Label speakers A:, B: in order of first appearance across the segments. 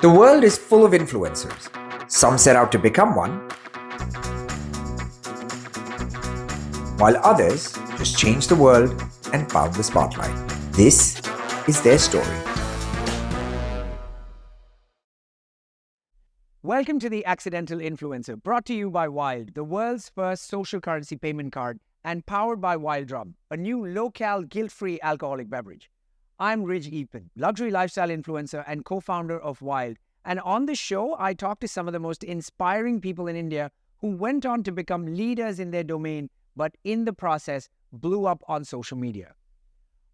A: The world is full of influencers. Some set out to become one, while others just changed the world and found the spotlight. This is their story.
B: Welcome to The Accidental Influencer, brought to you by WYLD, the world's first social currency payment card, and powered by Wild Drum, a new low-cal, guilt-free alcoholic beverage. I'm Regis Hotel, luxury lifestyle influencer and co-founder of WYLD, and on this show, I talk to some of the most inspiring people in India who went on to become leaders in their domain, but in the process, blew up on social media.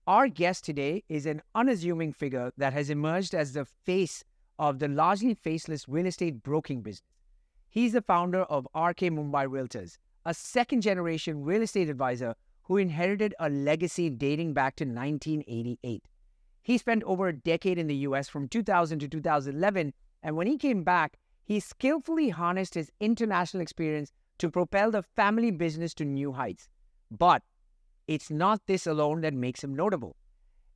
B: Our guest today is an unassuming figure that has emerged as the face of the largely faceless real estate broking business. He's the founder of RK Mumbai Realtors, a second-generation real estate advisor who inherited a legacy dating back to 1988. He spent over a decade in the US from 2000 to 2011, and when he came back, he skillfully harnessed his international experience to propel the family business to new heights. But it's not this alone that makes him notable.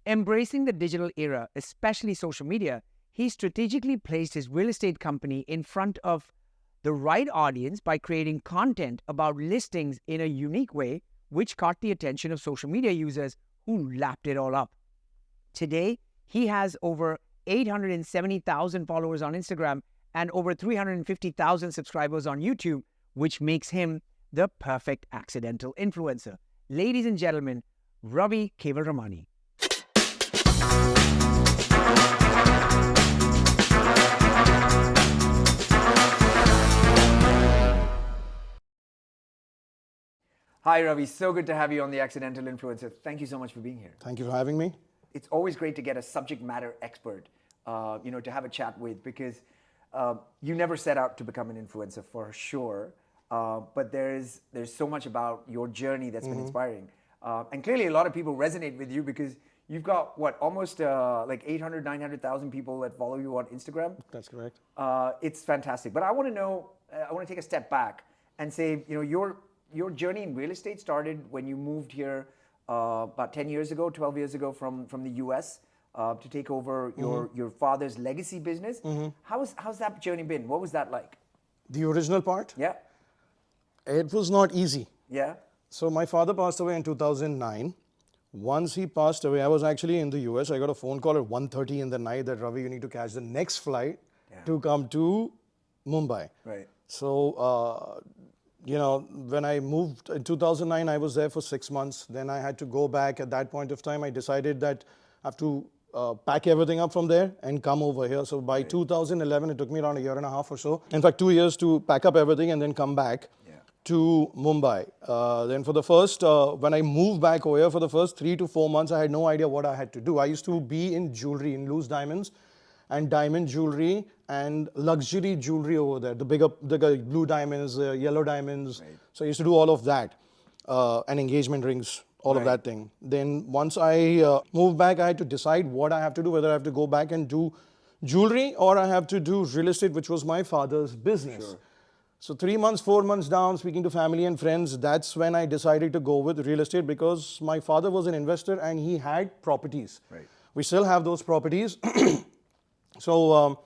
B: Embracing the digital era, especially social media, he strategically placed his real estate company in front of the right audience by creating content about listings in a unique way, which caught the attention of social media users who lapped it all up. Today, he has over 870,000 followers on Instagram and over 350,000 subscribers on YouTube, which makes him the perfect accidental influencer. Ladies and gentlemen, Ravi Kewalramani. Hi, Ravi. So good to have you on The Accidental Influencer. Thank you so much for being here.
C: Thank you for having me.
B: It's always great to get a subject matter expert, to have a chat with, because you never set out to become an influencer for sure. But there's so much about your journey that's been inspiring. And clearly a lot of people resonate with you because you've got, almost like 800, 900,000 people that follow you on Instagram.
C: That's correct.
B: It's fantastic. But I want to take a step back and say, your journey in real estate started when you moved here about 10 years ago, 12 years ago from the US to take over your father's legacy business. How's that journey been? What was that like?
C: The original part?
B: Yeah.
C: It was not easy.
B: Yeah.
C: So my father passed away in 2009. Once he passed away, I was actually in the US. I got a phone call at 1:30 in the night that, Ravi, you need to catch the next flight to come to Mumbai.
B: Right.
C: So, when I moved in 2009, I was there for 6 months. Then I had to go back. At that point of time, I decided that I have to pack everything up from there and come over here. So by 2011, it took me around a year and a half or so. In fact, 2 years to pack up everything and then come back to Mumbai. Then for the first, when I moved back over here, for the first 3 to 4 months, I had no idea what I had to do. I used to be in jewelry, in loose diamonds and diamond jewelry and luxury jewelry over there. The bigger blue diamonds, yellow diamonds. Right. So I used to do all of that. And engagement rings, all of that thing. Then once I moved back, I had to decide what I have to do, whether I have to go back and do jewelry or I have to do real estate, which was my father's business. Sure. So 3 months, 4 months down, speaking to family and friends, that's when I decided to go with real estate because my father was an investor and he had properties. Right. We still have those properties. So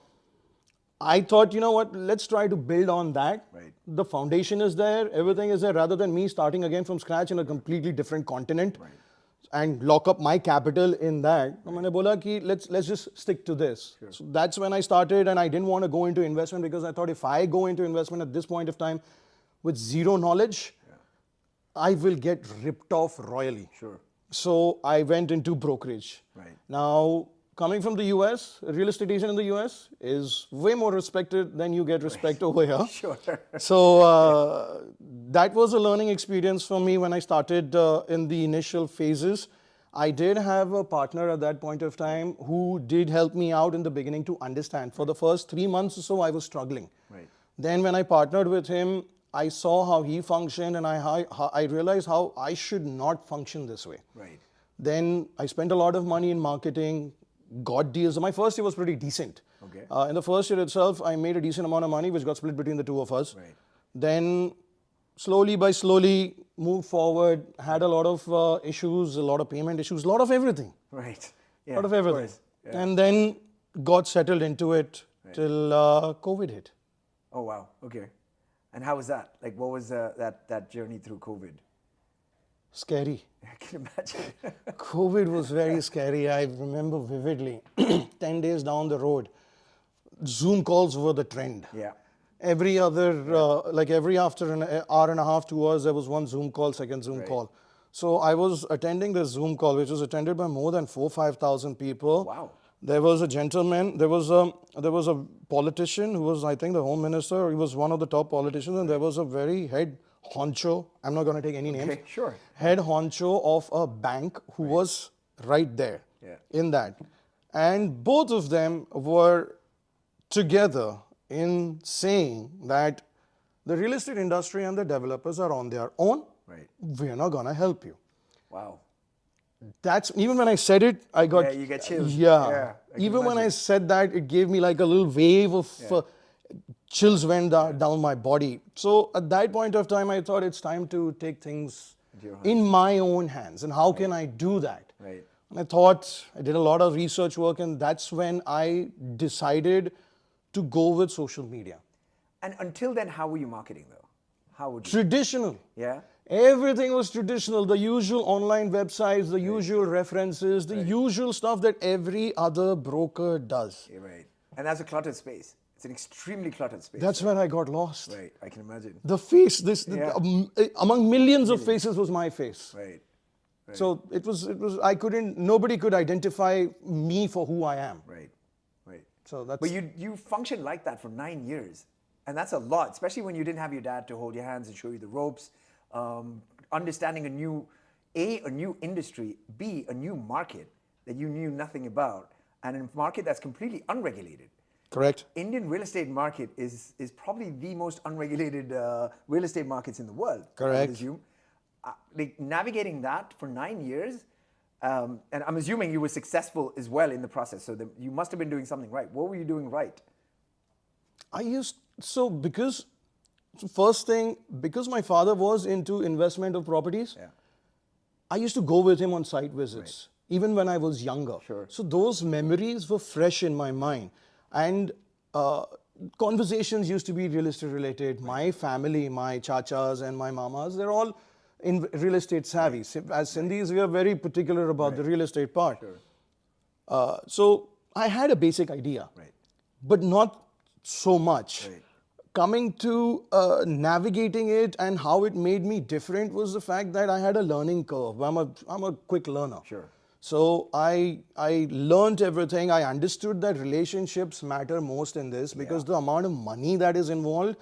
C: I thought, let's try to build on that. Right. The foundation is there, everything is there, rather than me starting again from scratch in a completely different continent and lock up my capital in that. I bola ki let's just stick to this. Sure. So that's when I started, and I didn't want to go into investment because I thought if I go into investment at this point of time with zero knowledge, I will get ripped off royally. Sure. So I went into brokerage. Right. Now, coming from the US, a real estate agent in the US is way more respected than you get respect over here. Sure. So that was a learning experience for me when I started in the initial phases. I did have a partner at that point of time who did help me out in the beginning to understand. For the first 3 months or so, I was struggling. Right. Then when I partnered with him, I saw how he functioned and I realized how I should not function this way. Right. Then I spent a lot of money in marketing, got deals. My first year was pretty decent. Okay. In the first year itself, I made a decent amount of money, which got split between the two of us. Right. Then slowly moved forward, had a lot of issues, a lot of payment issues, a lot of everything. Right. Yeah, a lot of everything. Yeah. And then got settled into it. till COVID hit.
A: Oh, wow. Okay. And how was that? Like, what was that journey through COVID?
C: Scary.
A: I can imagine.
C: COVID was very scary. I remember vividly. 10 days down the road, Zoom calls were the trend.
A: Yeah.
C: Every other, like every after an hour and a half, 2 hours, there was one Zoom call, second Zoom call. So I was attending this Zoom call, which was attended by more than 5,000 people.
A: Wow.
C: There was a gentleman, there was a politician who was, I think, the home minister. He was one of the top politicians, and there was a very head honcho, I'm not going to take any names.
A: Okay, sure.
C: Head honcho of a bank who was right there in that. And both of them were together in saying that the real estate industry and the developers are on their own.
A: Right.
C: We're not going to help you.
A: Wow.
C: That's, even when I said it, I got...
A: Yeah, you get chills.
C: Yeah.
A: I can
C: Even when I
A: imagine.
C: said that, it gave me like a little wave of chills went down my body. So at that point of time, I thought it's time to take things in my own hands. And how can I do that?
A: Right.
C: And I thought, I did a lot of research work, and that's when I decided to go with social media.
A: And until then, how were you marketing though? How would you?
C: Traditional.
A: Yeah.
C: Everything was traditional. The usual online websites, the usual references, the usual stuff that every other broker does.
A: Yeah, right. And that's a cluttered space. It's an extremely cluttered space.
C: That's where I got lost.
A: Right. I can imagine.
C: The face, among millions of faces was my face.
A: Right.
C: So it was, nobody could identify me for who I am.
A: Right. Right.
C: So that's.
A: But you functioned like that for 9 years. And that's a lot, especially when you didn't have your dad to hold your hands and show you the ropes. Understanding a new industry, B, a new market that you knew nothing about, and a market that's completely unregulated.
C: Correct.
A: Indian real estate market is probably the most unregulated real estate markets in the world.
C: Correct.
A: I would assume. Like navigating that for 9 years, and I'm assuming you were successful as well in the process. So you must have been doing something right. What were you doing right?
C: First thing, because my father was into investment of properties, I used to go with him on site visits, even when I was younger.
A: Sure.
C: So those memories were fresh in my mind. And conversations used to be real estate related. My family, my chachas and my mamas, they're all in real estate savvy. As Sindhis, we are very particular about the real estate part.
A: Sure.
C: So I had a basic idea, but not so much.
A: Right.
C: Coming to navigating it and how it made me different was the fact that I had a learning curve. I'm a quick learner.
A: Sure.
C: So I learned everything. I understood that relationships matter most in this because the amount of money that is involved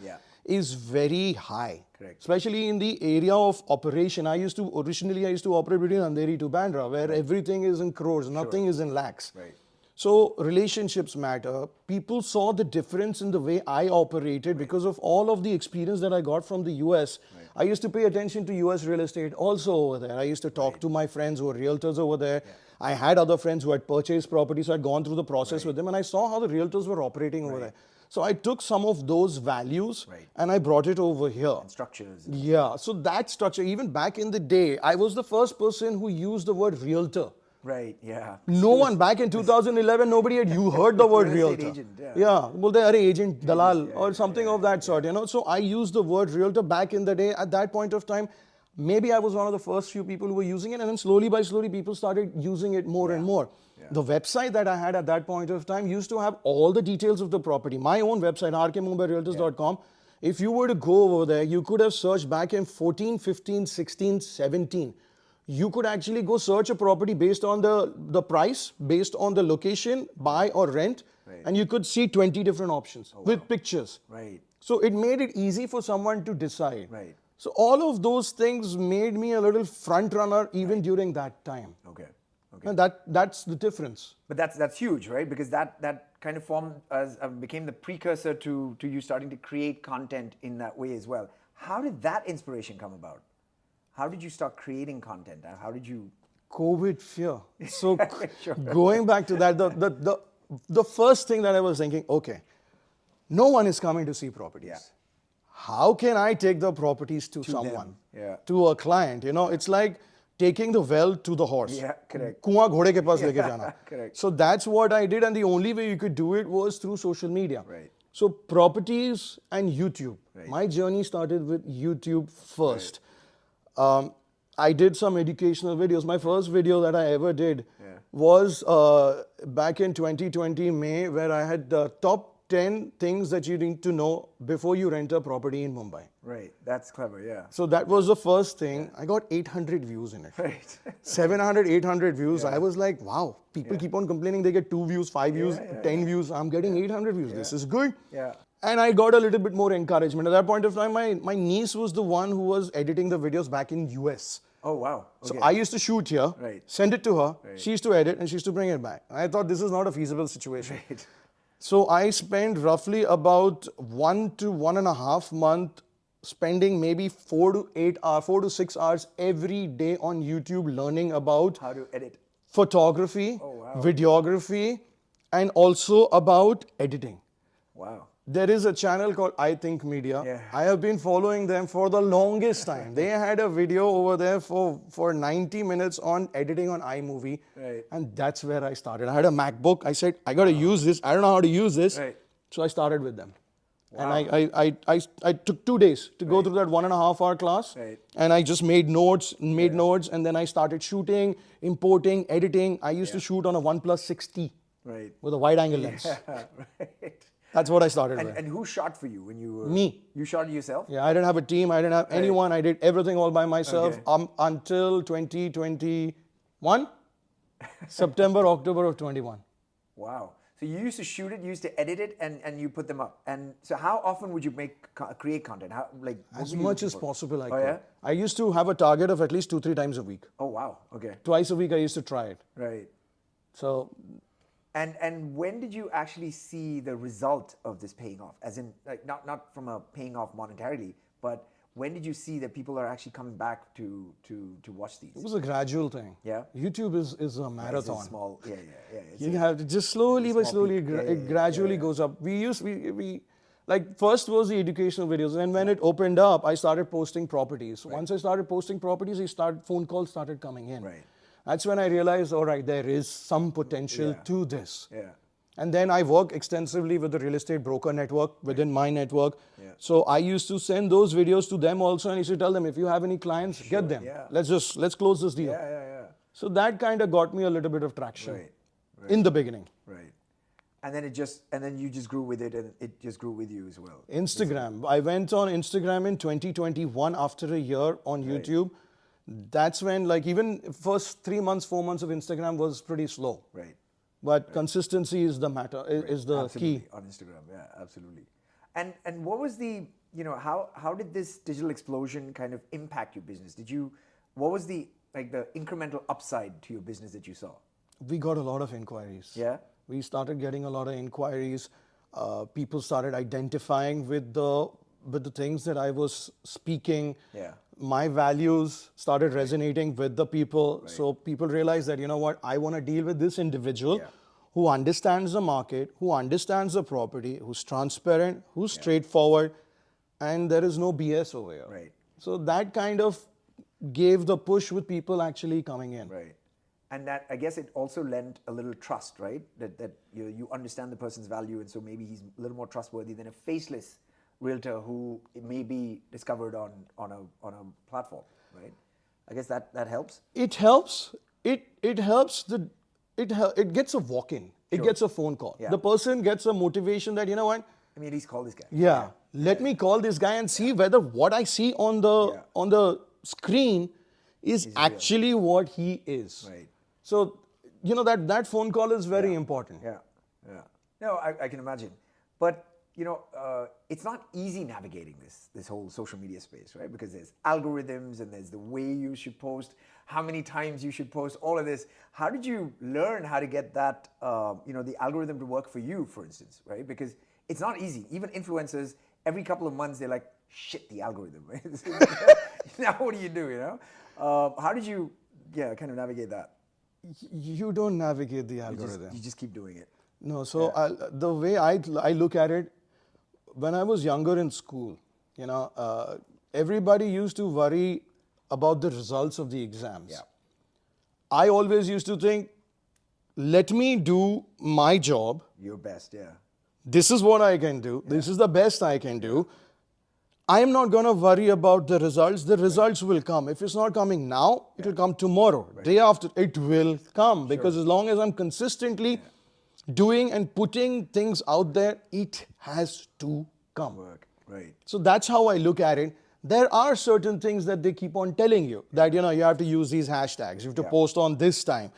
C: is very high.
A: Correct.
C: Especially in the area of operation. Originally I used to operate between Andheri to Bandra, where everything is in crores, nothing is in lakhs.
A: Right.
C: So relationships matter. People saw the difference in the way I operated because of all of the experience that I got from the US. I used to pay attention to US real estate also over there. I used to talk to my friends who were realtors over there. I had other friends who had purchased properties, so I'd gone through the process with them, and I saw how the realtors were operating over there. So I took some of those values and I brought it over here.
A: And structures.
C: Yeah, so that structure, even back in the day, I was the first person who used the word realtor.
A: Right, yeah.
C: No one back in 2011, nobody had heard the word
A: Real estate
C: realtor.
A: agent,
C: Well, they are agent, dalal, or something of that sort, So I used the word realtor back in the day. At that point of time, maybe I was one of the first few people who were using it, and then slowly by slowly, people started using it more and more. The website that I had at that point of time used to have all the details of the property. My own website, rkmumbairealtors.com. If you were to go over there, you could have searched back in 14, 15, 16, 17. You could actually go search a property based on the price, based on the location, buy or rent, and you could see 20 different options with pictures.
A: Right.
C: So it made it easy for someone to decide.
A: Right.
C: So all of those things made me a little front runner even during that time.
A: Okay.
C: And that's the difference.
A: But that's huge, right? Because that kind of formed became the precursor to you starting to create content in that way as well. How did that inspiration come about? How did you start creating content? How did you?
C: COVID fear. So going back to that, the first thing that I was thinking, okay, no one is coming to see properties.
A: Yeah.
C: How can I take the properties to someone,
A: them. Yeah.
C: to a client? It's like taking the well to the horse.
A: Yeah, correct.
C: कुआं घोड़े के पास लेके जाना.
A: Correct.
C: So that's what I did, and the only way you could do it was through social media.
A: Right.
C: So properties and YouTube.
A: Right.
C: My journey started with YouTube first. I did some educational videos. My first video that I ever did was back in 2020 May, where I had the top 10 things that you need to know before you rent a property in Mumbai.
A: Right. That's clever. Yeah.
C: So that was the first thing. I got 800 views in it.
A: Right.
C: 700, 800 views. I was like, wow, people keep on complaining they get 2 views, 5 views, 10 views. I'm getting 800 views. This is good.
A: Yeah.
C: And I got a little bit more encouragement. At that point of time, my niece was the one who was editing the videos back in US.
A: Oh, wow.
C: So
A: Okay.
C: I used to shoot here,
A: Right.
C: send it to her, she used to edit, and she used to bring it back. I thought this is not a feasible situation.
A: Right.
C: So I spent roughly about 1 to 1.5 months spending maybe 4 to 6 hours every day on YouTube learning about
A: How to edit.
C: photography,
A: Oh, wow.
C: videography, and also about editing.
A: Wow.
C: There is a channel called I Think Media.
A: Yeah.
C: I have been following them for the longest time. They had a video over there for 90 minutes on editing on iMovie.
A: Right.
C: And that's where I started. I had a MacBook. I said, I got to use this. I don't know how to use this.
A: Right.
C: So I started with them. And I took 2 days to go through that 1.5 hour class.
A: Right.
C: And I just made notes, and then I started shooting, importing, editing. I used to shoot on a OnePlus 6T
A: Right.
C: with a wide angle lens.
A: Right.
C: That's what I started with.
A: And who shot for you when you were?
C: Me.
A: You shot it yourself?
C: Yeah, I didn't have a team. I didn't have anyone. I did everything all by myself
A: Okay.
C: until 2021, September, October of 21.
A: Wow. So you used to shoot it, you used to edit it, and you put them up. And so how often would you create content? How what
C: As
A: were you
C: much
A: looking
C: as
A: for?
C: possible I
A: Oh,
C: could.
A: yeah?
C: I used to have a target of at least 2-3 times a week.
A: Oh, wow. Okay.
C: Twice a week I used to try it.
A: Right.
C: So
A: And when did you actually see the result of this paying off? As in, like, not from a paying off monetarily, but when did you see that people are actually coming back to watch these?
C: it was a gradual thing.
A: Yeah.
C: YouTube is a
A: It's a
C: marathon.
A: small, yeah. It's
C: You have to just slowly but
A: small
C: slowly,
A: peak.
C: it gradually goes up. We like first was the educational videos, and when it opened up, I started posting properties. Once I started posting properties, phone calls started coming in.
A: Right.
C: That's when I realized, all right, there is some potential to this.
A: Yeah.
C: And then I work extensively with the real estate broker network within my network.
A: Yeah.
C: So I used to send those videos to them also, and I used to tell them, if you have any clients, get them.
A: yeah.
C: Let's close this deal.
A: Yeah.
C: So that kind of got me a little bit of traction
A: Right.
C: in the beginning.
A: Right. And then you just grew with it, and it just grew with you as well.
C: Instagram. I went on Instagram in 2021 after a year on YouTube. That's when, like, even first 3 months, 4 months of Instagram was pretty slow.
A: Right.
C: But consistency is the matter, is the
A: Absolutely.
C: key.
A: On Instagram, yeah, absolutely. And what was the, how did this digital explosion kind of impact your business? What was the incremental upside to your business that you saw?
C: We got a lot of inquiries.
A: Yeah?
C: We started getting a lot of inquiries. People started identifying with the things that I was speaking.
A: Yeah.
C: My values started resonating with the people. So people realized that, you know what, I want to deal with this individual who understands the market, who understands the property, who's transparent, who's straightforward, and there is no BS over here.
A: Right.
C: So that kind of gave the push with people actually coming in.
A: Right. And that, I guess it also lent a little trust, right? That you understand the person's value, and so maybe he's a little more trustworthy than a faceless realtor who may be discovered on a platform, right? I guess that helps.
C: It helps. It helps. It gets a walk-in. It gets a phone call.
A: Yeah.
C: The person gets a motivation that, you know what?
A: I mean, at least call this guy.
C: Yeah. Let me call this guy and see whether what I see on the screen is actually what he is.
A: Right.
C: So, that phone call is very important.
A: Yeah. No, I can imagine. But, it's not easy navigating this whole social media space, right? Because there's algorithms, and there's the way you should post, how many times you should post, all of this. How did you learn how to get that, the algorithm to work for you, for instance, right? Because it's not easy. Even influencers, every couple of months, they're like, shit, the algorithm, right? Now what do you do, How did you, kind of navigate that?
C: You don't navigate the algorithm.
A: You just keep doing it.
C: No, so the way I look at it, when I was younger in school, everybody used to worry about the results of the exams.
A: Yeah.
C: I always used to think, let me do my job.
A: Your best, yeah.
C: This is what I can do. This is the best I can do. I am not going to worry about the results. The results will come. If it's not coming now, it will come tomorrow. Day after, it will come. Because as long as I'm consistently doing and putting things out there, it has to come.
A: Work, right.
C: So that's how I look at it. There are certain things that they keep on telling you that, you know, you have to use these hashtags. You have to post on this time.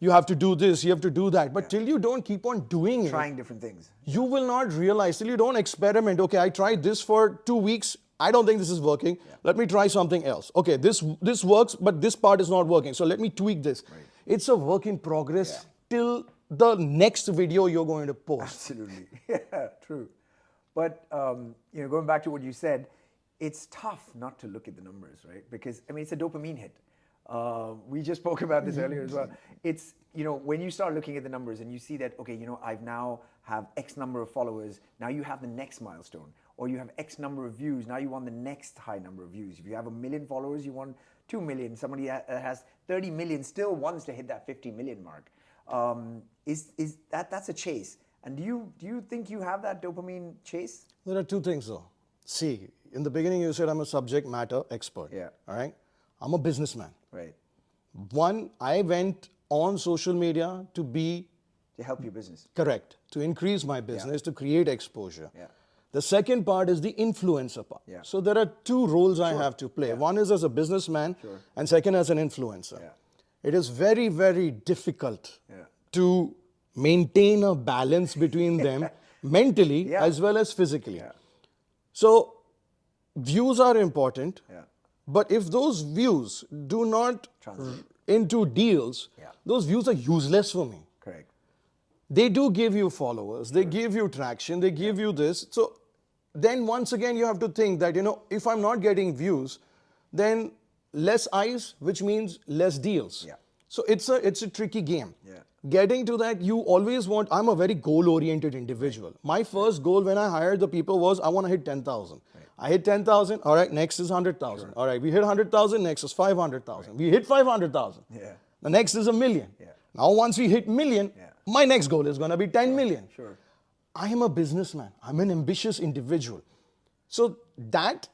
C: You have to do this, you have to do that. But till you don't keep on doing
A: Trying different things.
C: you will not realize, till you don't experiment, okay, I tried this for 2 weeks, I don't think this is working, let me try something else. Okay, this works, but this part is not working, so let me tweak this. It's a work in progress till the next video you're going to post.
A: Absolutely. Yeah, true. But, you know, going back to what you said, it's tough not to look at the numbers, right? Because, I mean, it's a dopamine hit. We just spoke about this earlier as well. It's, you know, when you start looking at the numbers and you see that, okay, you know, I've now have X number of followers, now you have the next milestone. Or you have X number of views, now you want the next high number of views. If you have 1 million followers, you want 2 million. Somebody that has 30 million still wants to hit that 50 million mark. That's a chase. And do you think you have that dopamine chase?
C: There are two things though. See, in the beginning you said I'm a subject matter expert.
A: Yeah.
C: All right? I'm a businessman.
A: Right.
C: One, I went on social media to be
A: To help your business.
C: correct, to increase my business, to create exposure.
A: Yeah.
C: The second part is the influencer part.
A: Yeah.
C: So there are two roles I have to play. One is as a businessman and second as an influencer.
A: Yeah.
C: It is very, very difficult
A: Yeah.
C: to maintain a balance between them mentally as well as physically.
A: Yeah.
C: So views are important,
A: Yeah.
C: but if those views do not
A: Translate.
C: into deals,
A: Yeah.
C: those views are useless for me.
A: Correct.
C: They do give you followers, they give you traction, they give you this. So then once again you have to think that, you know, if I'm not getting views, then less eyes, which means less deals.
A: Yeah.
C: So it's a tricky game.
A: Yeah.
C: Getting to that, you always want, I'm a very goal-oriented individual. My first goal when I hired the people was, I want to hit 10,000. I hit 10,000, all right, next is 100,000. All right, we hit 100,000, next is 500,000. We hit 500,000.
A: Yeah.
C: The next is 1 million.
A: Yeah.
C: Now once we hit million, my next goal is going to be 10 million.
A: Sure.
C: I am a businessman. I'm an ambitious individual. So that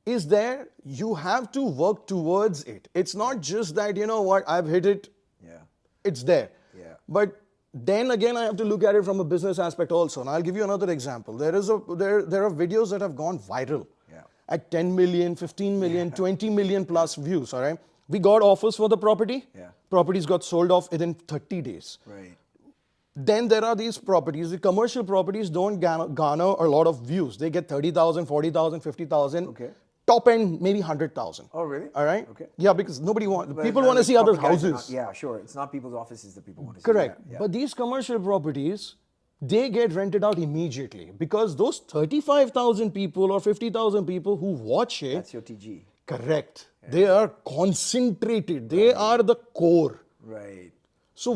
C: is there. You have to work towards it. It's not just that, you know what, I've hit it.
A: Yeah.
C: It's there.
A: Yeah.
C: But then again, I have to look at it from a business aspect also. And I'll give you another example. There are videos that have gone viral at 10 million, 15 million, 20 million plus views. All right. We got offers for the property.
A: Yeah.
C: Properties got sold off within 30 days.
A: Right.
C: Then there are these properties, the commercial properties don't garner a lot of views. They get 30,000, 40,000, 50,000.
A: Okay.
C: Top end, maybe 100,000.
A: Oh, really?
C: All right?
A: Okay.
C: Yeah, because nobody wants,
A: But
C: people
A: the
C: want to see other
A: property guys are
C: houses.
A: not- yeah, sure. It's not people's offices that people want to see.
C: Correct.
A: Yeah.
C: But these commercial properties, they get rented out immediately because those 35,000 people or 50,000 people who watch it,
A: That's your TG.
C: correct. They are concentrated. They are the core.
A: Right.
C: So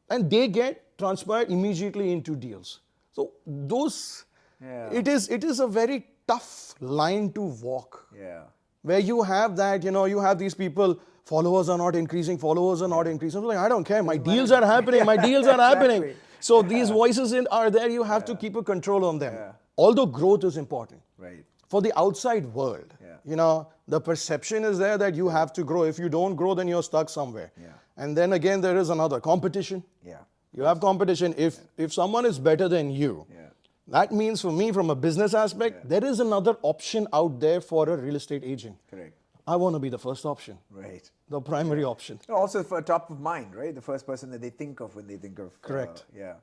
C: and they get transpired immediately into deals. So those, it is a very tough line to walk.
A: Yeah.
C: Where you have that, you know, you have these people, followers are not increasing, followers are not increasing. I'm like, I don't care, my deals are happening, my deals are happening. So these voices are there, you have to keep a control on them. Although growth is important.
A: Right.
C: For the outside world, you know, the perception is there that you have to grow. If you don't grow, then you're stuck somewhere.
A: Yeah.
C: And then again, there is another competition.
A: Yeah.
C: You have competition. If someone is better than you, that means for me, from a business aspect, there is another option out there for a real estate agent.
A: Correct.
C: I want to be the first option,
A: Right.
C: the primary option.
A: Also for top of mind, right? The first person that they think of when they think of.
C: Correct.
A: Yeah.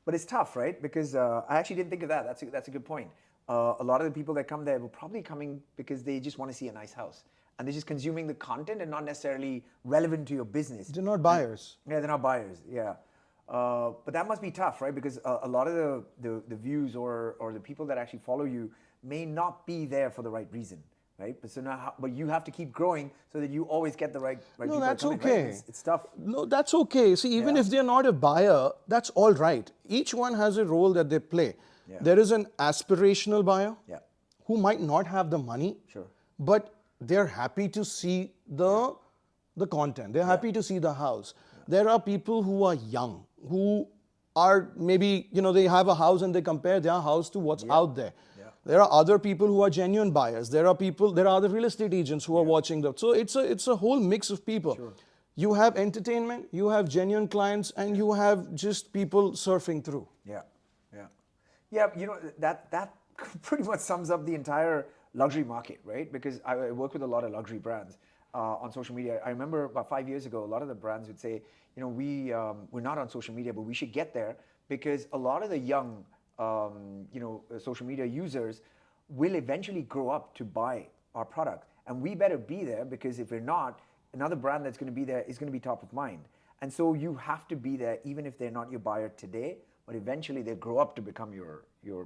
A: But it's tough, right? Because I actually didn't think of that. That's a good point. A lot of the people that come there were probably coming because they just want to see a nice house. And they're just consuming the content and not necessarily relevant to your business.
C: They're not buyers.
A: Yeah, they're not buyers. Yeah. But that must be tough, right? Because a lot of the views or the people that actually follow you may not be there for the right reason, right? But so now, but you have to keep growing so that you always get the right
C: No,
A: people
C: that's
A: coming,
C: okay.
A: right? It's tough.
C: No, that's okay. See, even if they're not a buyer, that's all right. Each one has a role that they play.
A: Yeah.
C: There is an aspirational buyer
A: Yeah.
C: who might not have the money,
A: Sure.
C: but they're happy to see the content. They're happy to see the house. There are people who are young, who are maybe, they have a house and they compare their house to what's out there. There are other people who are genuine buyers. There are other real estate agents who are watching that. So it's a whole mix of people.
A: Sure.
C: You have entertainment, you have genuine clients, and you have just people surfing through.
A: Yeah, that pretty much sums up the entire luxury market, right? Because I work with a lot of luxury brands on social media. I remember about 5 years ago, a lot of the brands would say, we're not on social media, but we should get there because a lot of the young, social media users will eventually grow up to buy our product. And we better be there because if we're not, another brand that's going to be there is going to be top of mind. And so you have to be there even if they're not your buyer today, but eventually they grow up to become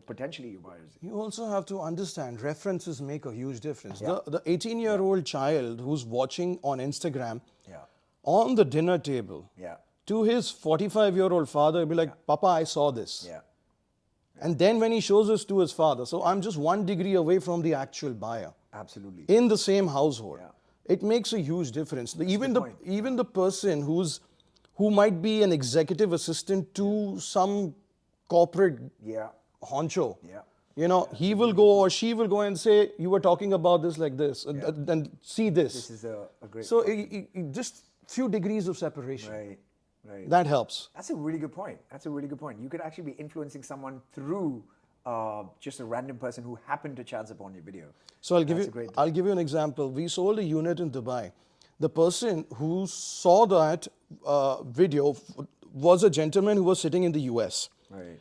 A: potentially your buyers.
C: You also have to understand references make a huge difference. The 18-year-old child who's watching on Instagram on the dinner table to his 45-year-old father, he'll be like, Papa, I saw this. And then when he shows this to his father, so I'm just 1 degree away from the actual buyer.
A: Absolutely.
C: In the same household. It makes a huge difference. Even the person who might be an executive assistant to some corporate honcho. He will go or she will go and say, you were talking about this like this, and see this.
A: This is a great
C: So just few degrees of separation.
A: Right.
C: That helps.
A: That's a really good point. You could actually be influencing someone through just a random person who happened to chance upon your video.
C: So I'll give you an example. We sold a unit in Dubai. The person who saw that video was a gentleman who was sitting in the US.
A: Right.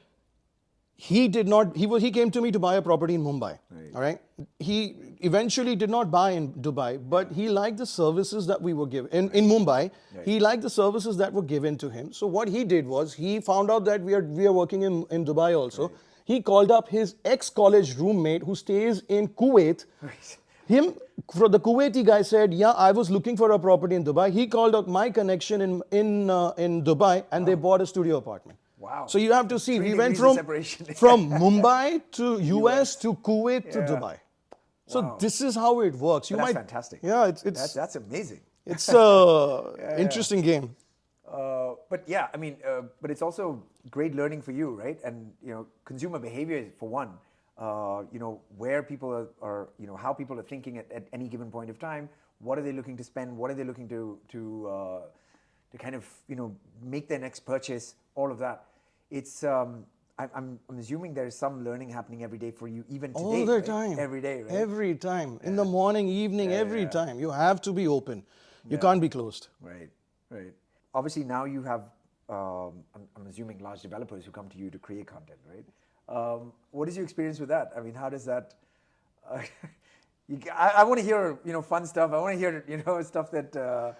C: He came to me to buy a property in Mumbai. All right. He eventually did not buy in Dubai, but he liked the services that we were given in Mumbai. He liked the services that were given to him. So what he did was he found out that we are working in Dubai also. He called up his ex-college roommate who stays in Kuwait. The Kuwaiti guy said, I was looking for a property in Dubai. He called up my connection in Dubai and they bought a studio apartment.
A: Wow.
C: So you have to see,
A: 3
C: we went
A: degrees
C: from Mumbai to US to Kuwait to Dubai. So this is how it works.
A: That's fantastic.
C: Yeah,
A: that's amazing.
C: It's an interesting game.
A: But it's also great learning for you, right? And consumer behavior for one. Where people are, how people are thinking at any given point of time. What are they looking to spend? What are they looking to kind of make their next purchase? All of that. It's I'm assuming there is some learning happening every day for you, even today.
C: All the
A: right?
C: time.
A: Every day, right?
C: Every time. In the morning, evening, every time. You have to be open. You can't be closed.
A: Right. Obviously, now you have, I'm assuming, large developers who come to you to create content, right? What is your experience with that? I mean, how does that? I want to hear, fun stuff. I want to hear, stuff that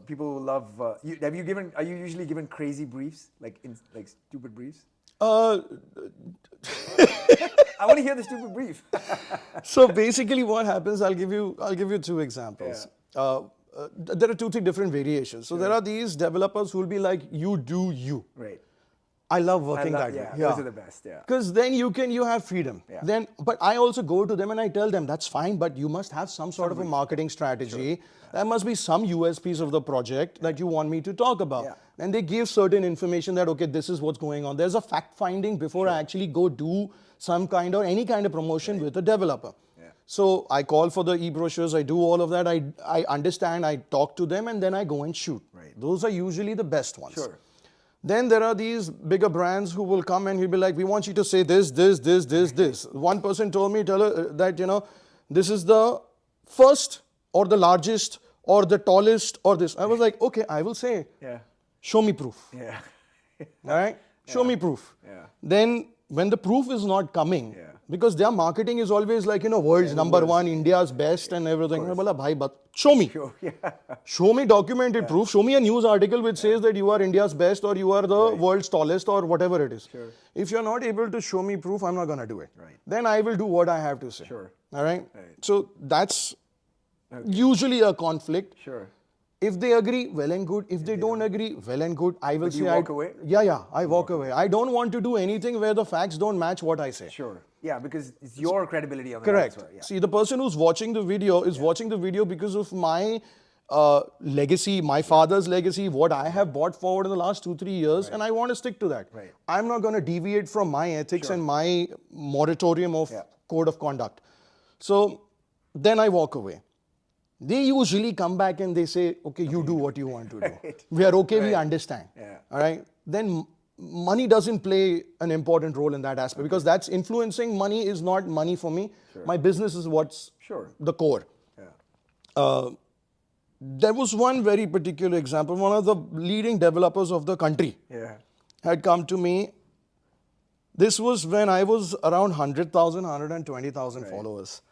A: people will love. Are you usually given crazy briefs, like stupid briefs? I want to hear the stupid brief.
C: So basically, what happens? I'll give you 2 examples. There are 2-3 different variations. So there are these developers who will be like, you do you.
A: Right.
C: I love working that way.
A: Those are the best. Yeah.
C: Because then you have freedom. Yeah. But I also go to them and I tell them, that's fine, but you must have some sort of a marketing strategy. Sure. There must be some USPs of the project that you want me to talk about. Yeah. And they give certain information that, okay, this is what's going on. There's a fact finding before I actually go do some kind or any kind of promotion with a developer. Yeah. So I call for the e-brochures, I do all of that. I understand, I talk to them, and then I go and shoot. Right. Those are usually the best ones.
A: Sure.
C: Then there are these bigger brands who will come and he'll be like, we want you to say this. One person told me that, this is the first or the largest or the tallest or this. I was like, okay, I will say, show me proof.
A: Yeah.
C: All right? Show me proof.
A: Yeah.
C: Then when the proof is not coming, because their marketing is always like, world's number one, India's best and everything. I'm like, bhai, but show me. Show me documented proof. Show me a news article which says that you are India's best or you are the world's tallest or whatever it is.
A: Sure.
C: If you're not able to show me proof, I'm not going to do it. Right. Then I will do what I have to say.
A: Sure.
C: All right? So that's usually a conflict.
A: Sure.
C: If they agree, well and good. If they don't agree, well and good. I will say.
A: You walk away?
C: Yeah, I walk away. I don't want to do anything where the facts don't match what I say.
A: Sure. Yeah, because it's your credibility on the
C: Correct.
A: dance floor. Yeah.
C: See, the person who's watching the video is watching the video because of my legacy, my father's legacy, what I have brought forward in the last 2-3 years, and I want to stick to that.
A: Right.
C: I'm not going to deviate from my ethics and my moratorium of code of conduct. So then I walk away. They usually come back and they say, okay, you do what you want to do. We are okay, we understand.
A: Yeah.
C: All right. Then money doesn't play an important role in that aspect because that's influencing. Money is not money for me. My business is what's the core.
A: Yeah.
C: There was one very particular example. One of the leading developers of the country had come to me. This was when I was around 100,000, 120,000 followers.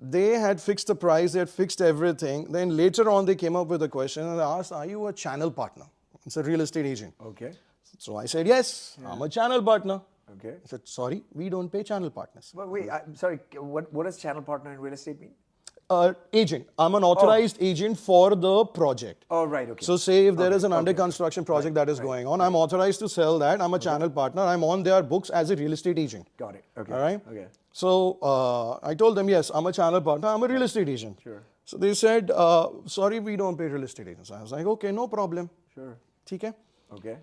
C: They had fixed the price, they had fixed everything. Then later on, they came up with a question and they asked, are you a channel partner? It's a real estate agent.
A: Okay.
C: So I said, yes, I'm a channel partner.
A: Okay.
C: I said, sorry, we don't pay channel partners.
A: But wait, I'm sorry, what does channel partner in real estate mean?
C: Agent. I'm an authorized agent for the project.
A: Oh, right, okay.
C: So say if there is an under construction project that is going on, I'm authorized to sell that. I'm a channel partner. I'm on their books as a real estate agent.
A: Got it. Okay.
C: All right?
A: Okay.
C: So I told them, yes, I'm a channel partner. I'm a real estate agent.
A: Sure.
C: So they said, sorry, we don't pay real estate agents. I was like, okay, no problem.
A: Sure.
C: Okay.
A: Okay.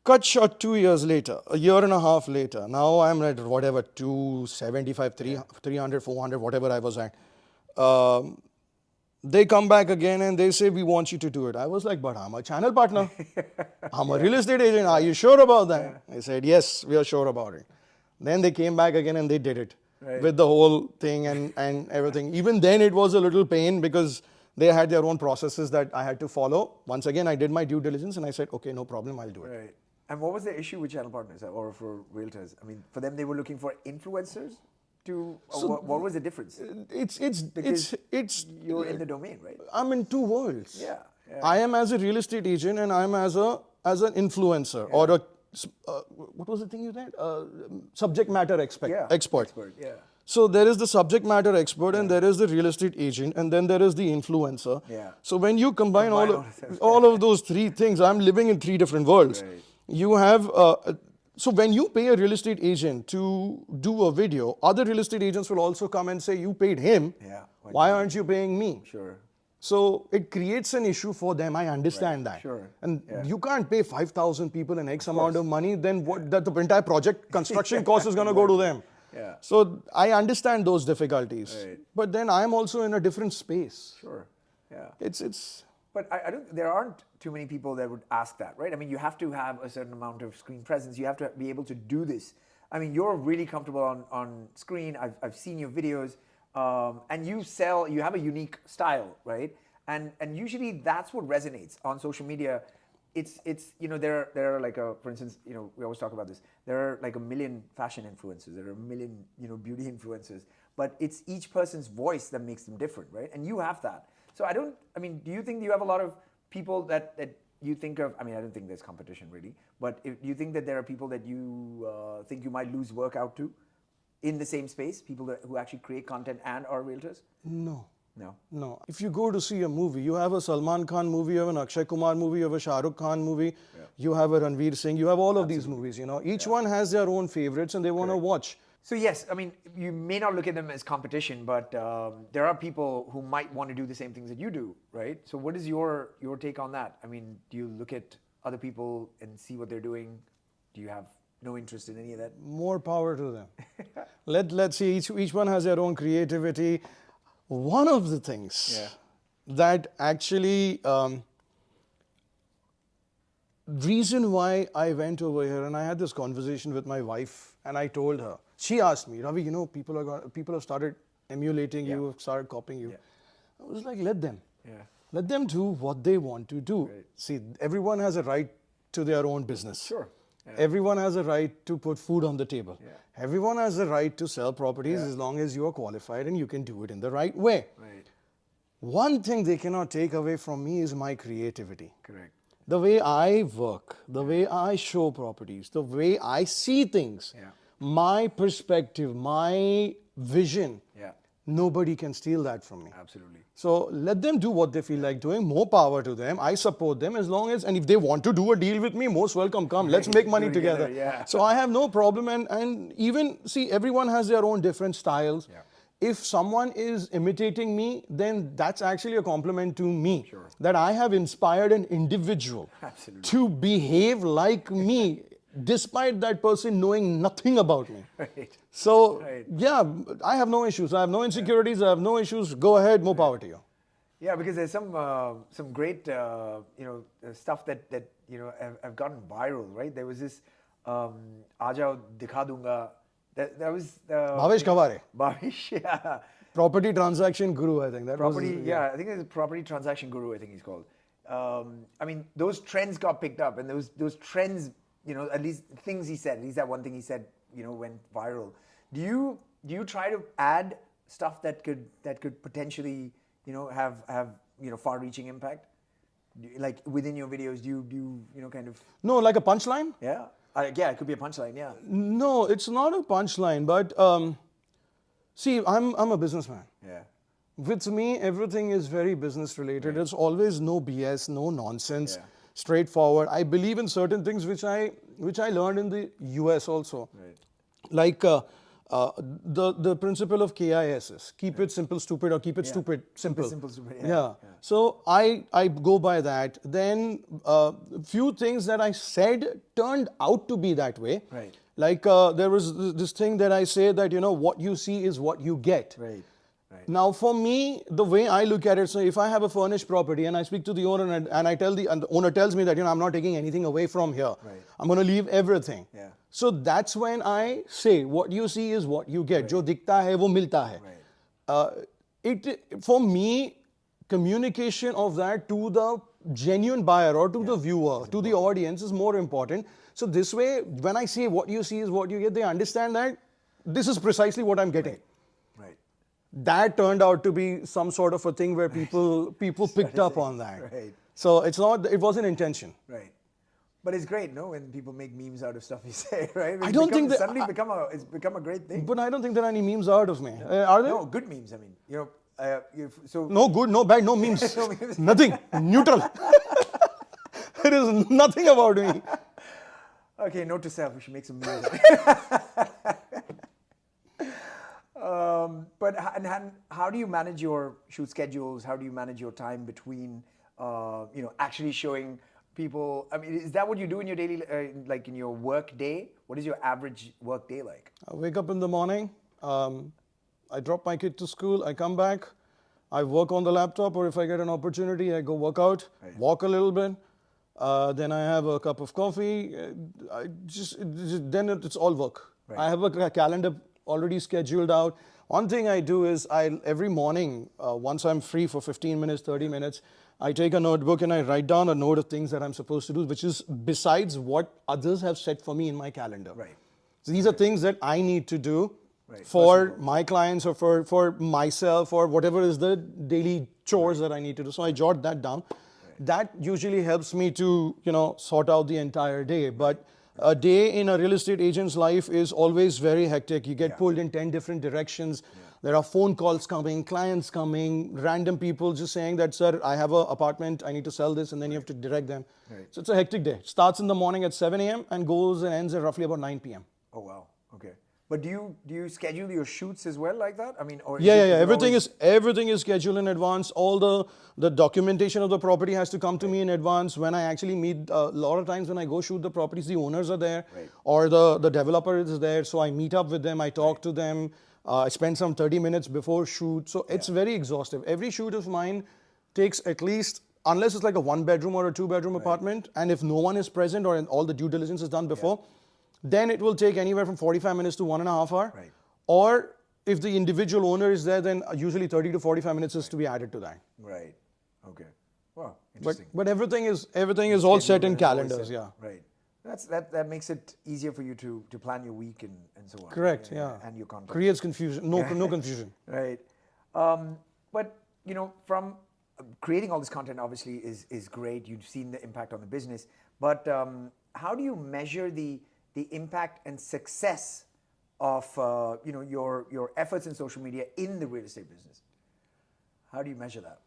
C: Cut short 2 years later, a year and a half later. Now I'm at whatever, 275, 300, 400, whatever I was at. They come back again and they say, we want you to do it. I was like, but I'm a channel partner. I'm a real estate agent. Are you sure about that? I said, yes, we are sure about it. Then they came back again and they did it with the whole thing and everything. Even then it was a little pain because they had their own processes that I had to follow. Once again, I did my due diligence and I said, okay, no problem, I'll do it.
A: Right. And what was the issue with channel partners or for realtors? I mean, for them, they were looking for influencers to. What was the difference?
C: It's
A: You're in the domain, right?
C: I'm in two worlds.
A: Yeah.
C: I am as a real estate agent and I'm as an influencer or a what was the thing you said? Subject matter expert.
A: Yeah.
C: So there is the subject matter expert and there is the real estate agent and then there is the influencer.
A: Yeah.
C: So when you combine all of those three things, I'm living in three different worlds.
A: Right.
C: You have, so when you pay a real estate agent to do a video, other real estate agents will also come and say, you paid him.
A: Yeah.
C: Why aren't you paying me?
A: Sure.
C: So it creates an issue for them. I understand that.
A: Sure.
C: And you can't pay 5,000 people an X amount of money, then what? That the entire project construction cost is going to go to them.
A: Yeah.
C: So I understand those difficulties.
A: Right.
C: But then I'm also in a different space.
A: Sure. Yeah.
C: It's.
A: But I don't. There aren't too many people that would ask that, right? I mean, you have to have a certain amount of screen presence. You have to be able to do this. I mean, you're really comfortable on screen. I've seen your videos, and you have a unique style, right? And usually that's what resonates on social media. It's there are like for instance, we always talk about this. There are like 1 million fashion influencers. There are 1 million beauty influencers. But it's each person's voice that makes them different, right? And you have that. So do you think you have a lot of people that you think of? I mean, I don't think there's competition really. But do you think that there are people that you think you might lose work out to in the same space? People who actually create content and are realtors? No.
C: If you go to see a movie, you have a Salman Khan movie, you have an Akshay Kumar movie, you have a Shah Rukh Khan movie, you have a Ranveer Singh, you have all of these movies, Each one has their own favorites and they want to watch.
A: So yes, I mean, you may not look at them as competition, but there are people who might want to do the same things that you do, right? So what is your take on that? I mean, do you look at other people and see what they're doing? Do you have no interest in any of that?
C: More power to them. Let's see, each one has their own creativity. One of the things that actually, reason why I went over here and I had this conversation with my wife and I told her, she asked me, Ravi, people have started emulating you, have started copying you. I was like, let them. Let them do what they want to do.
A: Right.
C: See, everyone has a right to their own business.
A: Sure.
C: Everyone has a right to put food on the table. Everyone has a right to sell properties as long as you are qualified and you can do it in the right way.
A: Right.
C: One thing they cannot take away from me is my creativity.
A: Correct.
C: The way I work, the way I show properties, the way I see things, my perspective, my vision. nobody can steal that from me.
A: Absolutely.
C: So let them do what they feel like doing. More power to them. I support them as long as, and if they want to do a deal with me, most welcome. Come, let's make money
A: Do
C: together.
A: yeah.
C: So I have no problem. And even, see, everyone has their own different styles.
A: Yeah.
C: If someone is imitating me, then that's actually a compliment to me.
A: Sure.
C: That I have inspired an individual
A: Absolutely.
C: to behave like me, despite that person knowing nothing about me.
A: Right.
C: So,
A: Right.
C: yeah, I have no issues. I have no insecurities. I have no issues. Go ahead, more power to you.
A: Yeah, because there's some great stuff that have gotten viral, right? There was this Aajao Dikha Dunga. That was
C: Bhavesh Kaware.
A: Bhavesh, yeah.
C: Property transaction guru, I think. That
A: Property,
C: was,
A: yeah, I think it's property transaction guru. I think he's called. I mean, those trends got picked up, and those trends, at least things he said. At least that one thing he said, went viral. Do you try to add stuff that could potentially, have far-reaching impact? Like within your videos, do you kind of?
C: No, like a punchline?
A: Yeah. Yeah, it could be a punchline. Yeah.
C: No, it's not a punchline, but see, I'm a businessman.
A: Yeah.
C: With me, everything is very business related. There's always no BS, no nonsense,
A: Yeah.
C: straightforward. I believe in certain things which I learned in the US also.
A: Right.
C: Like the principle of KISS, keep it simple, stupid, or keep it stupid, simple.
A: Simple, stupid. Yeah.
C: Yeah. So I go by that. Then few things that I said turned out to be that way.
A: Right.
C: Like there was this thing that I say that what you see is what you get.
A: Right. Right.
C: Now for me, the way I look at it, so if I have a furnished property and I speak to the owner and the owner tells me that I'm not taking anything away from here.
A: Right.
C: I'm going to leave everything.
A: Yeah.
C: So that's when I say what you see is what you get. Jo dikhta hai wo milta hai.
A: Right.
C: For me, communication of that to the genuine buyer or to the viewer, to the audience is more important. So this way, when I say what you see is what you get, they understand that this is precisely what I'm getting.
A: Right.
C: That turned out to be some sort of a thing where people picked up on that.
A: Right.
C: So it wasn't intention.
A: Right. But it's great, no, when people make memes out of stuff you say, right?
C: I don't think that-
A: suddenly it's become a great thing.
C: But I don't think there are any memes out of me. Are there?
A: No, good memes. I mean, so
C: No good, no bad, no memes.
A: No memes.
C: Nothing. Neutral. There is nothing about me.
A: Okay, note to self: we should make some memes. But how do you manage your shoot schedules? How do you manage your time between, actually showing people? I mean, is that what you do in your daily, like in your work day? What is your average work day like?
C: I wake up in the morning. I drop my kid to school. I come back. I work on the laptop, or if I get an opportunity, I go work out, walk a little bit. Then I have a cup of coffee. Then it's all work.
A: Right.
C: I have a calendar already scheduled out. One thing I do is every morning, once I'm free for 15 minutes, 30 minutes, I take a notebook and I write down a note of things that I'm supposed to do, which is besides what others have set for me in my calendar.
A: Right.
C: So these are things that I need to do
A: Right.
C: for my clients or for myself or whatever is the daily chores that I need to do. So I jot that down. That usually helps me to, sort out the entire day. But a day in a real estate agent's life is always very hectic. You get pulled in 10 different directions. There are phone calls coming, clients coming, random people just saying that, sir, I have an apartment, I need to sell this, and then you have to direct them.
A: Right.
C: So it's a hectic day. It starts in the morning at 7 a.m. and goes and ends at roughly about 9 p.m.
A: Oh wow. Okay. But do you schedule your shoots as well like that? I mean, or
C: Yeah.
A: is it
C: Everything is scheduled in advance. All the documentation of the property has to come to me in advance. When I actually meet, a lot of times when I go shoot the properties, the owners are there, or the developer is there. So I meet up with them, I talk to them. I spend some 30 minutes before shoot. So it's very exhaustive. Every shoot of mine takes at least, unless it's like a 1-bedroom or a 2-bedroom apartment, and if no one is present or all the due diligence is done before, then it will take anywhere from 45 minutes to 1.5 hours.
A: Right.
C: Or if the individual owner is there, then usually 30 to 45 minutes is to be added to that.
A: Right. Okay. Wow. Interesting.
C: But everything is all set in calendars. Yeah.
A: Right. That makes it easier for you to plan your week and so on.
C: Correct. Yeah.
A: And your content.
C: Creates confusion. No confusion.
A: Right. But from creating all this content obviously is great. You've seen the impact on the business. But how do you measure the impact and success of your efforts in social media in the real estate business? How do you measure that?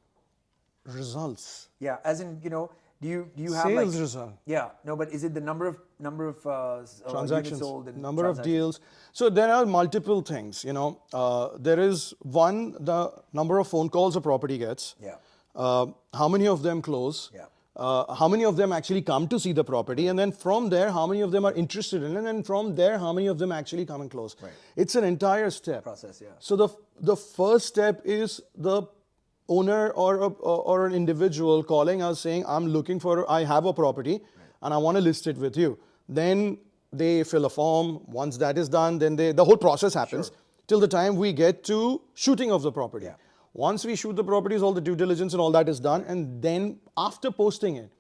C: Results.
A: Yeah, as in, do you have
C: Sales
A: like,
C: result.
A: Yeah, no, but is it the number of
C: Transactions,
A: units sold and
C: number of
A: transactions?
C: deals. So there are multiple things, there is one, the number of phone calls a property gets.
A: Yeah.
C: How many of them close?
A: Yeah.
C: How many of them actually come to see the property? And then from there, how many of them are interested in it? And then from there, how many of them actually come and close?
A: Right.
C: It's an entire step.
A: Process, yeah.
C: So the first step is the owner or an individual calling us saying, I have a property and I want to list it with you. Then they fill a form. Once that is done, then the whole process happens till the time we get to shooting of the property.
A: Yeah.
C: Once we shoot the properties, all the due diligence and all that is done. And then after posting it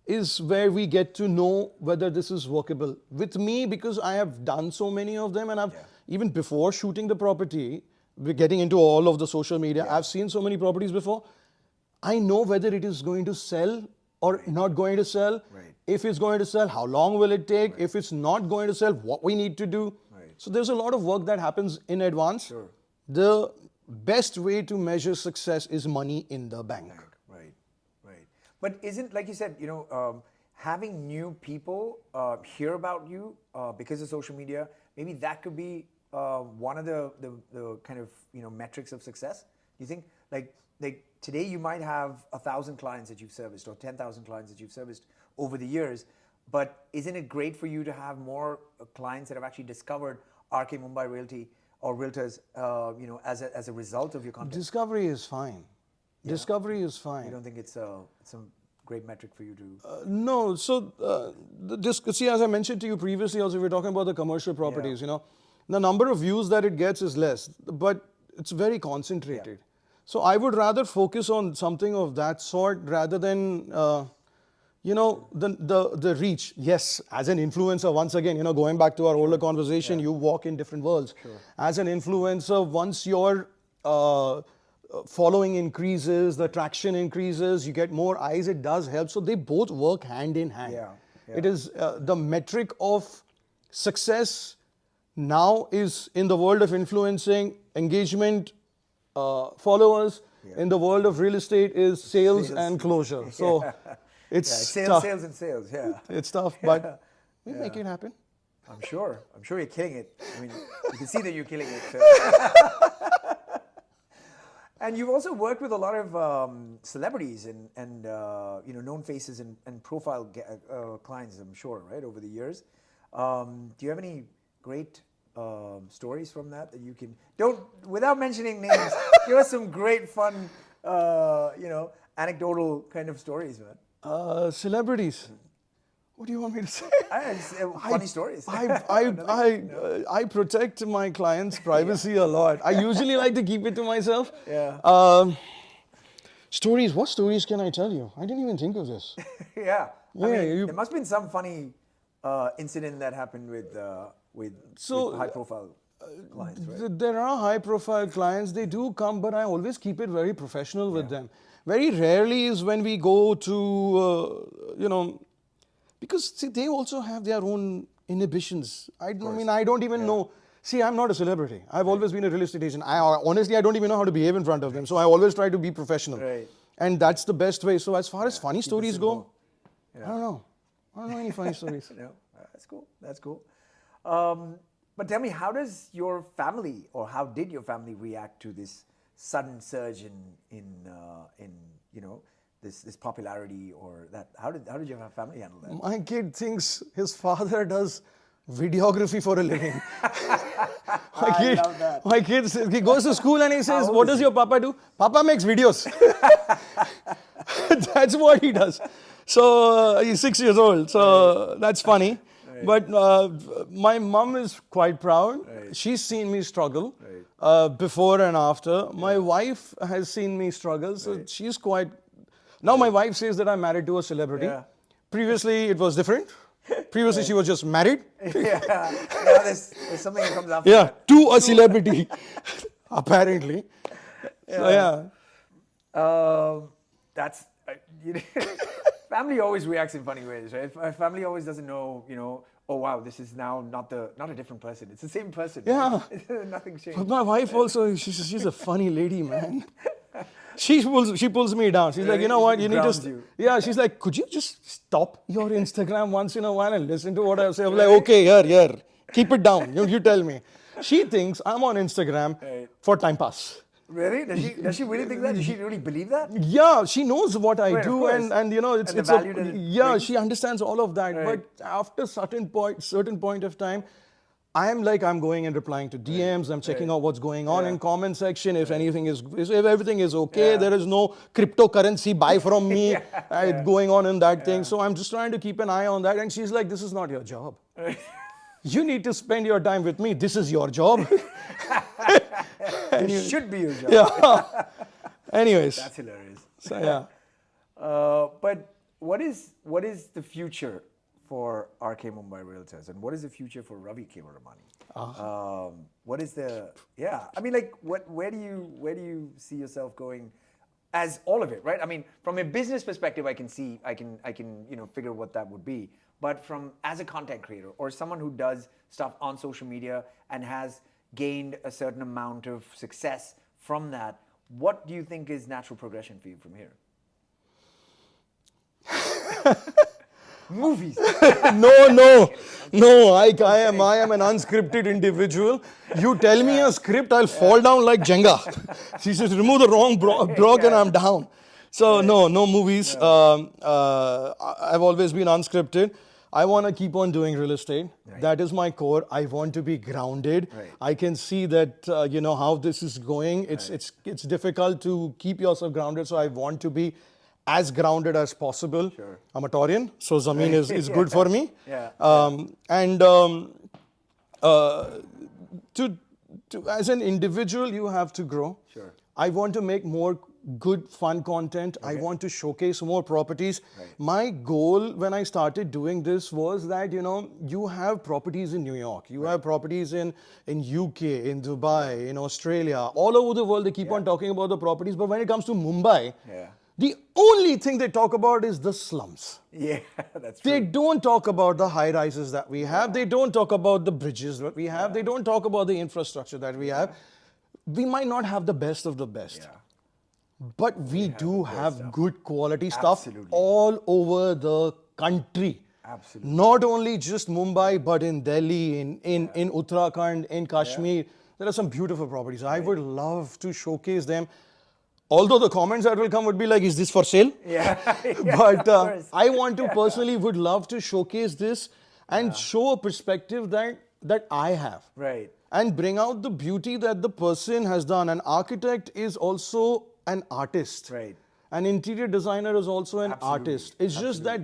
C: is where we get to know whether this is workable. With me, because I have done so many of them, and I've even before shooting the property, we're getting into all of the social media. I've seen so many properties before. I know whether it is going to sell or not going to sell. If it's going to sell, how long will it take? If it's not going to sell, what we need to do. So there's a lot of work that happens in advance. The best way to measure success is money in the bank.
A: Right. But isn't, like you said, having new people hear about you because of social media, maybe that could be one of the kind of metrics of success? Do you think like today you might have 1,000 clients that you've serviced or 10,000 clients that you've serviced over the years, but isn't it great for you to have more clients that have actually discovered RK Mumbai Realty or realtors, as a result of your content?
C: Discovery is fine. Discovery is fine.
A: You don't think it's some great metric for you to?
C: No. So, see, as I mentioned to you previously, also we were talking about the commercial properties. The number of views that it gets is less, but it's very concentrated. So I would rather focus on something of that sort rather than the reach. Yes, as an influencer, once again, going back to our older conversation, you walk in different worlds. As an influencer, once your following increases, the traction increases, you get more eyes, it does help. So they both work hand in hand. It is the metric of success now is in the world of influencing, engagement, followers. In the world of real estate is sales and closure. So it's tough.
A: Sales and sales. Yeah,
C: it's tough, but we make it happen.
A: I'm sure you're killing it. I mean, you can see that you're killing it. So. And you've also worked with a lot of celebrities and known faces and profile clients, I'm sure, right, over the years. Do you have any great stories from that you can without mentioning names? Give us some great fun, anecdotal kind of stories, man.
C: Celebrities. What do you want me to say?
A: Funny stories.
C: I protect my clients' privacy a lot. I usually like to keep it to myself. Stories. What stories can I tell you? I didn't even think of this.
A: I mean, there must have been some funny incident that happened with high-profile clients, right?
C: There are high-profile clients. They do come, but I always keep it very professional with them. Very rarely is when we go to, because see, they also have their own inhibitions. I don't even know. See, I'm not a celebrity. I've always been a real estate agent. Honestly, I don't even know how to behave in front of them. So I always try to be professional. And that's the best way. So as far as funny stories go, I don't know. I don't know any funny stories.
A: No, that's cool. But tell me, how does your family, or how did your family react to this sudden surge in this popularity, or that? How did your family handle that?
C: My kid thinks his father does videography for a living.
A: I love that.
C: My kid says, he goes to school and he says, "What does your papa do?" "Papa makes videos." That's what he does. So he's 6 years old. So that's funny. But my mom is quite proud. She's seen me struggle before and after. My wife has seen me struggle. So she's quite... Now my wife says that I'm married to a celebrity. Previously it was different. Previously she was just married.
A: There's something that comes after
C: to a celebrity. Apparently. So
A: that's... family always reacts in funny ways, right? Family always doesn't know, oh wow, this is now not a different person. It's the same person.
C: Yeah.
A: Right? Nothing's changed.
C: But my wife also, she's a funny lady, man. She pulls me down. She's like, you know what, you need to.
A: Grounds you.
C: Yeah, she's like, could you just stop your Instagram once in a while and listen to what I say? I'm like, okay, here, keep it down. You tell me. She thinks I'm on Instagram for time pass.
A: Really? Does she really think that? Does she really believe that?
C: Yeah, she knows what I
A: Right, of
C: do,
A: course.
C: and you know,
A: And the
C: it's
A: value that it
C: yeah,
A: brings.
C: she understands all of that.
A: Right.
C: But after certain point of time, I'm going and replying to DMs. I'm checking out what's going on in comment section. If anything if everything is okay, there is no cryptocurrency buy from me going on in that thing. So I'm just trying to keep an eye on that. And she's like, "This is not your job. You need to spend your time with me. This is your job."
A: It should be your job.
C: Yeah. Anyways,
A: That's hilarious.
C: so yeah.
A: But what is the future for RK Mumbai Realtors, and what is the future for Ravi Kewalramani? What is the I mean, like, where do you see yourself going as all of it, right? I mean, from a business perspective, I can figure what that would be. But from as a content creator or someone who does stuff on social media and has gained a certain amount of success from that, what do you think is natural progression for you from here? Movies.
C: No. I am an unscripted individual. You tell me a script, I'll fall down like Jenga. She says, remove the wrong block and I'm down. So no movies. I've always been unscripted. I want to keep on doing real estate. Right. That is my core. I want to be grounded. Right. I can see that how this is going. It's difficult to keep yourself grounded. So I want to be as grounded as possible. Sure. I'm a Taurian, so Zameen is good for me. Yeah. To as an individual, you have to grow. Sure. I want to make more good, fun content. Okay. I want to showcase more properties. Right. My goal when I started doing this was that, you have properties in New York, you have properties in UK, in Dubai, in Australia, all over the world. They keep on talking about the properties. But when it comes to Mumbai, the only thing they talk about is the slums. Yeah, that's true. They don't talk about the high rises that we have. They don't talk about the bridges that we have. They don't talk about the infrastructure that we have. We might not have the best of the best. But we do have good quality stuff all over the country. Absolutely. Not only just Mumbai, but in Delhi, in Uttarakhand, in Kashmir. There are some beautiful properties. I would love to showcase them. Although the comments that will come would be like, is this for sale? But I want to personally would love to showcase this and show a perspective that I have. Right. And bring out the beauty that the person has done. An architect is also an artist. Right. An interior designer is also an artist. It's just that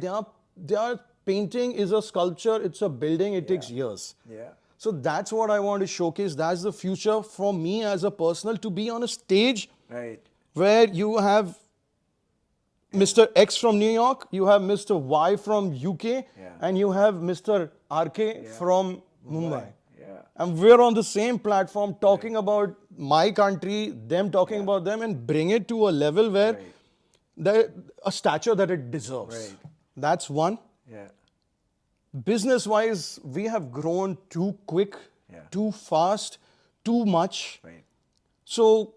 C: their painting is a sculpture, it's a building, it takes years. Yeah. So that's what I want to showcase. That's the future for me as a personal, to be on a stage where you have Mr. X from New York, you have Mr. Y from UK, and you have Mr. RK from Mumbai. And we're on the same platform talking about my country, them talking about them, and bring it to a level where a stature that it deserves. Right. That's one. Yeah. Business-wise, we have grown too quick, too fast, too much. Right. So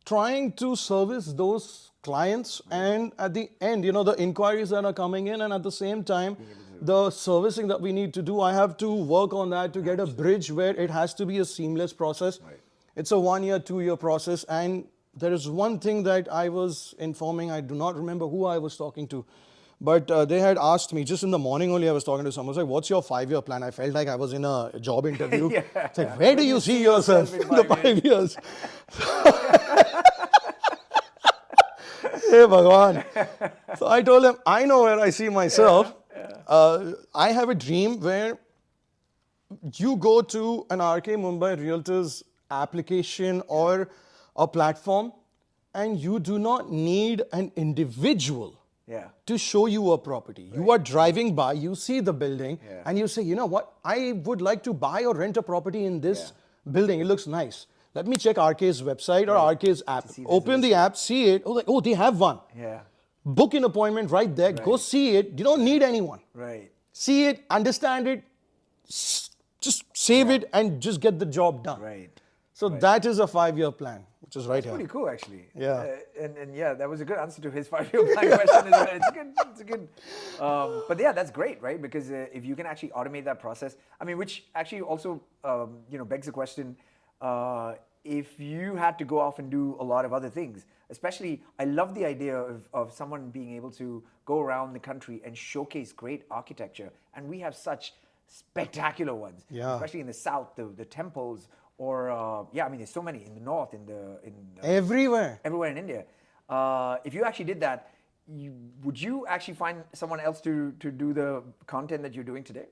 C: trying to service those clients and at the end, the inquiries that are coming in, and at the same time, the servicing that we need to do, I have to work on that to get a bridge where it has to be a seamless process. Right. It's a 1 year, 2 year process. And there is one thing that I was informing, I do not remember who I was talking to, but they had asked me, just in the morning only I was talking to someone, I was like, what's your 5 year plan? I felt like I was in a job interview. It's like, where do you see yourself in the 5 years? Hey, Bhagwan. So I told him, I know where I see myself. I have a dream where you go to an RK Mumbai Realtors application or a platform, and you do not need an individual to show you a property. Right. You are driving by, you see the building, and you say, you know what, I would like to buy or rent a property in this building. It looks nice. Let me check RK's website or RK's app. Open the app, see it. Oh, they have one. Yeah. Book an appointment right there. Go see it. You don't need anyone. Right. See it, understand it, just save it and just get the job done.
A: Right.
C: So that is a 5-year plan, which is right here.
A: Pretty cool, actually.
C: Yeah.
A: And yeah, that was a good answer to his 5-year plan question. It's a good. But yeah, that's great, right? Because if you can actually automate that process, I mean, which actually also, begs the question, if you had to go off and do a lot of other things, especially, I love the idea of someone being able to go around the country and showcase great architecture. And we have such spectacular ones, especially in the south, the temples, or I mean, there's so many in the north,
C: everywhere
A: in India. If you actually did that, would you actually find someone else to do the content that you're doing today?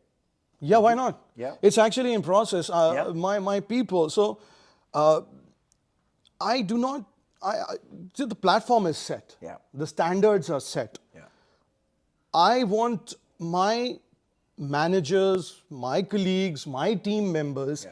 C: Yeah, why not?
A: Yeah.
C: It's actually in process. My people. So I do not. The platform is set.
A: Yeah.
C: The standards are set.
A: Yeah.
C: I want my managers, my colleagues, my team members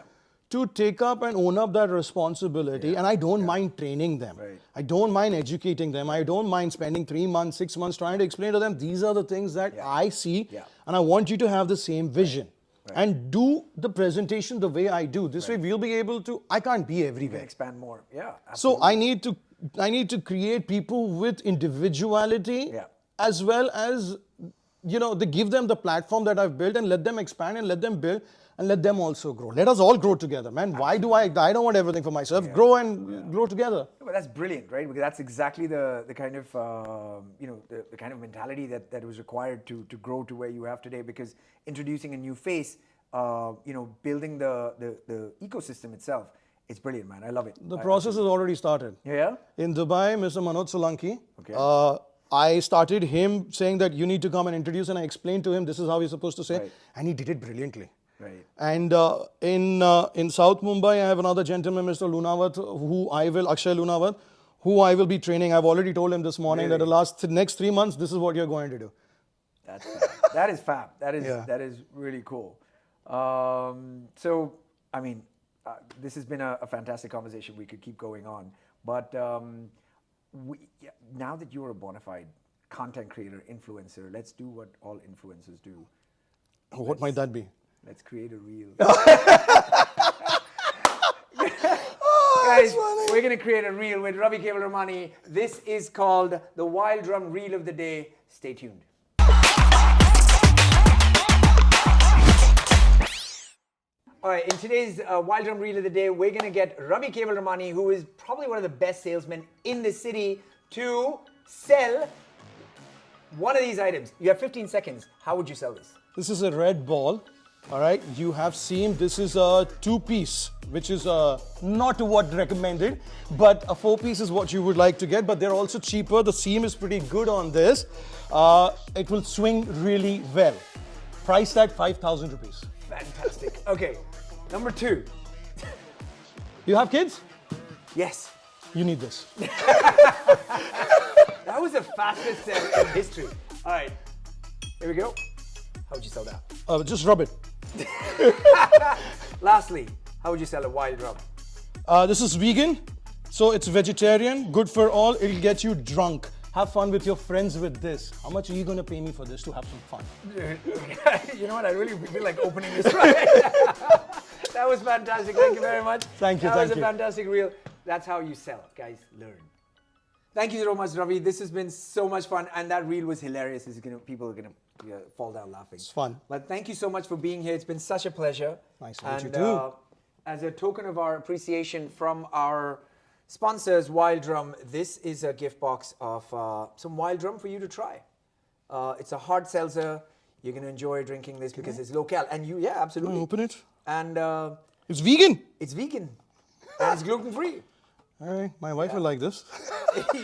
C: to take up and own up that responsibility. And I don't mind training them.
A: Right.
C: I don't mind educating them. I don't mind spending 3 months, 6 months trying to explain to them, these are the things that I see. And I want you to have the same vision. Right. And do the presentation the way I do. This way we'll be able to, I can't be everywhere.
A: You can expand more. Yeah.
C: Absolutely. So I need to create people with individuality as well as, they give them the platform that I've built and let them expand and let them build and let them also grow. Let us all grow together, man. Absolutely. Why do I don't want everything for myself. Grow and grow together.
A: But that's brilliant, right? Because that's exactly the kind of, the kind of mentality that was required to grow to where you have today, because introducing a new face, building the ecosystem itself, it's brilliant, man. I love it.
C: The process has already started.
A: Yeah?
C: In Dubai, Mr. Manoj Solanki,
A: Okay.
C: I started him saying that you need to come and introduce, and I explained to him this is how he's supposed to say, and he did it brilliantly.
A: Right.
C: And in South Mumbai, I have another gentleman, Mr. Lunawat, Akshay Lunawat, who I will be training. I've already told him this morning that the next 3 months, this is what you're going to do.
A: That's fab. That is fab. That is really cool. So, I mean, this has been a fantastic conversation. We could keep going on. But now that you're a bona fide content creator, influencer, let's do what all influencers do.
C: What might that be?
A: Let's create a reel.
C: Oh,
A: guys, we're going to create a reel with Ravi Kewalramani. This is called the Wild Drum Reel of the Day. Stay tuned. All right, in today's Wild Drum Reel of the Day, we're going to get Ravi Kewalramani, who is probably one of the best salesmen in the city, to sell one of these items. You have 15 seconds. How would you sell this?
C: This is a red ball. All right, you have seen this is a 2-piece, which is not what recommended, but a 4-piece is what you would like to get, but they're also cheaper. The seam is pretty good on this. It will swing really well. Priced at 5,000 rupees.
A: Fantastic. Okay, number 2.
C: You have kids?
A: Yes.
C: You need this.
A: That was the fastest sell in history. All right, here we go. How would you sell that?
C: Just rub it.
A: Lastly, how would you sell a wild drum?
C: This is vegan, so it's vegetarian, good for all. It'll get you drunk. Have fun with your friends with this. How much are you going to pay me for this to have some fun?
A: You know what? I really feel like opening this right. That was fantastic. Thank you very much.
C: Thank you.
A: That was a fantastic reel. That's how you sell, guys. Learn. Thank you so much, Ravi. This has been so much fun, and that reel was hilarious. People are gonna fall down laughing.
C: It's fun.
A: But thank you so much for being here. It's been such a pleasure.
C: Nice to meet you too.
A: As a token of our appreciation from our sponsors, Wild Drum, this is a gift box of some Wild Drum for you to try. It's a hard seltzer. You're gonna enjoy drinking this because it's local, and absolutely.
C: Open it.
A: And
C: it's vegan.
A: It's vegan, and it's gluten free.
C: All right, my wife will like this.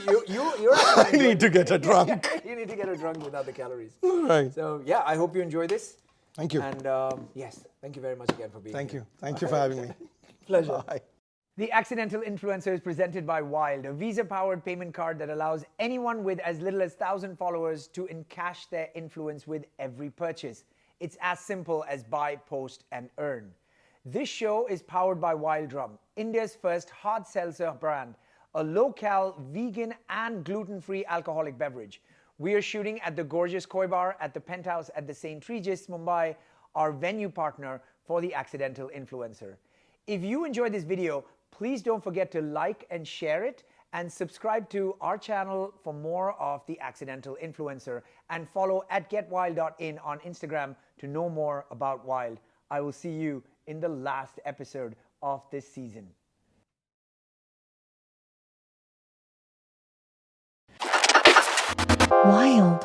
A: You're
C: I need to get her drunk.
A: You need to get her drunk without the calories.
C: All right.
A: So I hope you enjoy this.
C: Thank you.
A: And yes, thank you very much again for being here.
C: Thank you for having me.
A: Pleasure.
C: Bye.
B: The Accidental Influencer is presented by WYLD, a Visa-powered payment card that allows anyone with as little as 1,000 followers to encash their influence with every purchase. It's as simple as buy, post, and earn. This show is powered by Wild Drum, India's first hard seltzer brand, a low-cal, vegan, and gluten-free alcoholic beverage. We are shooting at the gorgeous Koi Bar at the Penthouse at the St. Regis, Mumbai, our venue partner for the Accidental Influencer. If you enjoyed this video, please don't forget to like and share it, and subscribe to our channel for more of the Accidental Influencer, and follow at getwild.in on Instagram to know more about Wild. I will see you in the last episode of this season.
D: Wild.